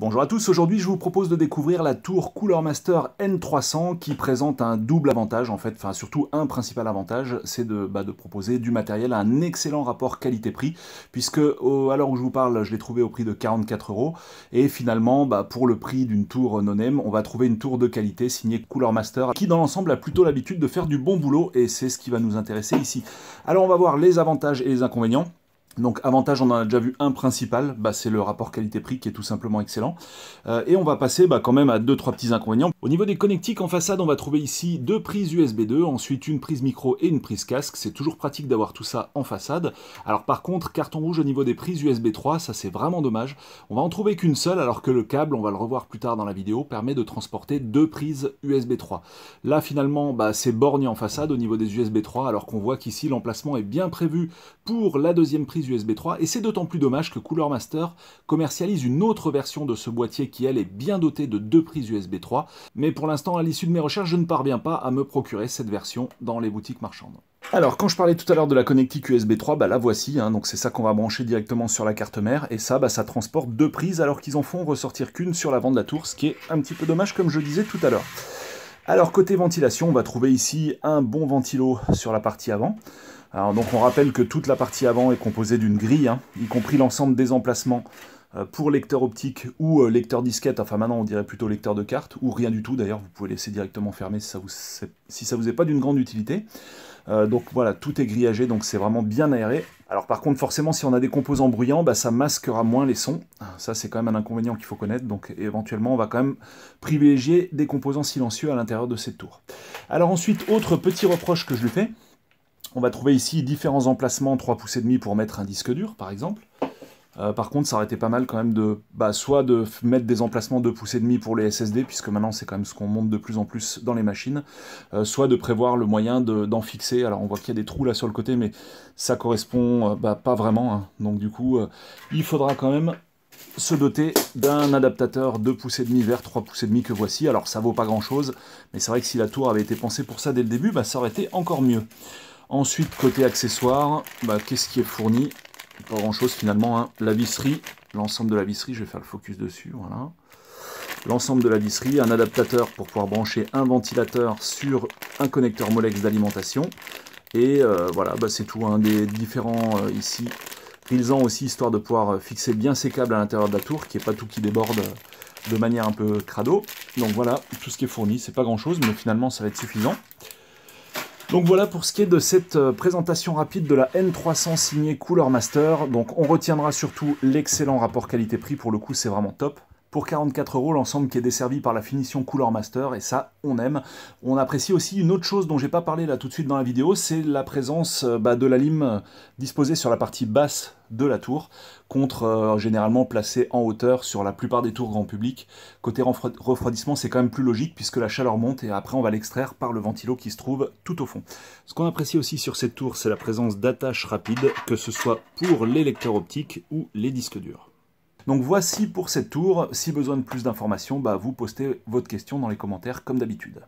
Bonjour à tous, aujourd'hui je vous propose de découvrir la tour Cooler Master N300 qui présente un double avantage en fait, enfin surtout un principal avantage, c'est de proposer du matériel à un excellent rapport qualité-prix, puisque à l'heure où je vous parle, je l'ai trouvé au prix de 44 €, et finalement pour le prix d'une tour no-name, on va trouver une tour de qualité signée Cooler Master, qui dans l'ensemble a plutôt l'habitude de faire du bon boulot, et c'est ce qui va nous intéresser ici. Alors on va voir les avantages et les inconvénients. Donc avantage, on en a déjà vu un principal, c'est le rapport qualité-prix qui est tout simplement excellent. Et on va passer quand même à 2-3 petits inconvénients. Au niveau des connectiques en façade, on va trouver ici 2 prises USB 2, ensuite une prise micro et une prise casque. C'est toujours pratique d'avoir tout ça en façade. Alors par contre, carton rouge au niveau des prises USB 3, ça c'est vraiment dommage. On va en trouver qu'une seule, alors que le câble, on va le revoir plus tard dans la vidéo, permet de transporter 2 prises USB 3. Là finalement, c'est borgne en façade au niveau des USB 3, alors qu'on voit qu'ici l'emplacement est bien prévu pour la deuxième prise USB 3, et c'est d'autant plus dommage que Cooler Master commercialise une autre version de ce boîtier qui elle est bien dotée de 2 prises USB 3, mais pour l'instant à l'issue de mes recherches je ne parviens pas à me procurer cette version dans les boutiques marchandes. Alors quand je parlais tout à l'heure de la connectique USB 3, la voici, donc c'est ça qu'on va brancher directement sur la carte mère, et ça, ça transporte 2 prises alors qu'ils en font ressortir qu'une sur l'avant de la tour, ce qui est un petit peu dommage comme je disais tout à l'heure. Alors côté ventilation, on va trouver ici un bon ventilo sur la partie avant. Alors donc on rappelle que toute la partie avant est composée d'une grille, y compris l'ensemble des emplacements pour lecteur optique ou lecteur disquette, enfin maintenant on dirait plutôt lecteur de carte, ou rien du tout d'ailleurs, vous pouvez laisser directement fermé si ça vous est pas d'une grande utilité. Donc voilà, tout est grillagé, donc c'est vraiment bien aéré. Alors par contre, forcément, si on a des composants bruyants, ça masquera moins les sons. Ça, c'est quand même un inconvénient qu'il faut connaître, donc éventuellement, on va quand même privilégier des composants silencieux à l'intérieur de cette tour. Alors ensuite, autre petit reproche que je lui fais, on va trouver ici différents emplacements 3,5 pouces pour mettre un disque dur, par exemple. Par contre, ça aurait été pas mal quand même de soit de mettre des emplacements 2,5 pouces pour les SSD, puisque maintenant c'est quand même ce qu'on monte de plus en plus dans les machines, soit de prévoir le moyen d'en fixer. Alors on voit qu'il y a des trous là sur le côté, mais ça correspond pas vraiment, donc du coup il faudra quand même se doter d'un adaptateur 2,5 pouces vers 3,5 pouces que voici. Alors ça vaut pas grand chose, mais c'est vrai que si la tour avait été pensée pour ça dès le début, ça aurait été encore mieux. Ensuite, côté accessoires, qu'est-ce qui est fourni? Pas grand chose finalement, la visserie, l'ensemble de la visserie, je vais faire le focus dessus, voilà. L'ensemble de la visserie, un adaptateur pour pouvoir brancher un ventilateur sur un connecteur Molex d'alimentation. Et voilà, c'est tout, des différents ici, grisants aussi, histoire de pouvoir fixer bien ces câbles à l'intérieur de la tour, qu'il n'y ait pas tout qui déborde de manière un peu crado. Donc voilà, tout ce qui est fourni, c'est pas grand chose, mais finalement ça va être suffisant. Donc voilà pour ce qui est de cette présentation rapide de la N300 signée Cooler Master. Donc on retiendra surtout l'excellent rapport qualité-prix, pour le coup c'est vraiment top. Pour 44 €, l'ensemble qui est desservi par la finition Cooler Master, et ça, on aime. On apprécie aussi une autre chose dont j'ai pas parlé là tout de suite dans la vidéo, c'est la présence de la lime disposée sur la partie basse de la tour, contre généralement placée en hauteur sur la plupart des tours grand public. Côté refroidissement, c'est quand même plus logique, puisque la chaleur monte, et après on va l'extraire par le ventilo qui se trouve tout au fond. Ce qu'on apprécie aussi sur cette tour, c'est la présence d'attaches rapides, que ce soit pour les lecteurs optiques ou les disques durs. Donc voici pour cette tour. Si besoin de plus d'informations, vous postez votre question dans les commentaires comme d'habitude.